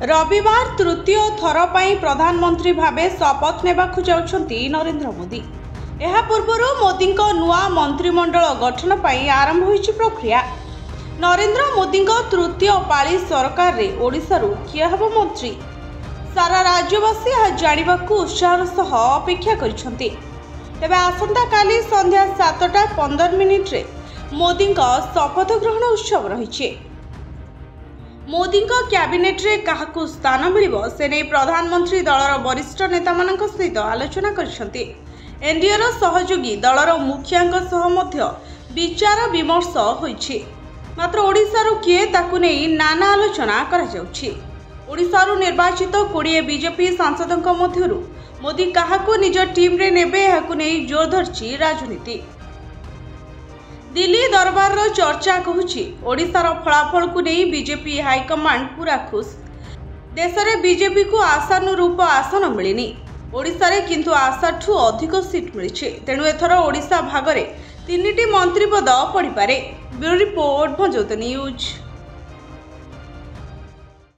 रविवार तृतीय थर पर प्रधानमंत्री भावे शपथ नेबाकु जाउछंती नरेंद्र मोदी। एहा पूर्वरु मोदी नुआ मंत्रिमंडल गठन पर आरंभ होइछि प्रक्रिया। नरेंद्र मोदी तृतीय पाली सरकार रे ओडिशारु किए हबो मंत्री, सारा राज्यवासी यह जानिबाकु उत्साहर सह अपेक्षा करिसंती। तेबे आसंता काली संध्या 7:15 रे मोदी शपथ ग्रहण उत्सव रहिछि। मोदी कैबिनेट रे काहाकु स्थान मिलिबो से नै प्रधानमंत्री दलर वरिष्ठ नेता मानक सहित आलोचना करिसंती। एनडीए रो सहयोगी दलर मुखियाଙ୍କ सह मध्य विचार विमर्श होइछि। मात्र ओडिशारु किए ताकु नै नाना आलोचना करा जाउछि। ओडिशारु निर्वाचित 20 बीजेपी सांसदଙ୍କ मध्यरु मोदी काहाकु निज टीम रे नेबे याकु नै जोर धरछि राजनीति। दिल्ली दरबार रो चर्चा कहूछि ओडिशार फलाफल को नहीं बीजेपी हाईकमांड पूरा खुश। देश में बीजेपी को आशानुरूप आसन मिलनी, ओडिशा रे किंतु आशाठू अधिक सीट मिली। तेणु एथर ओडिशा भागरे 3टी मंत्री पद पड़िपारे। ब्यूरो रिपोर्ट भंजौत न्यूज।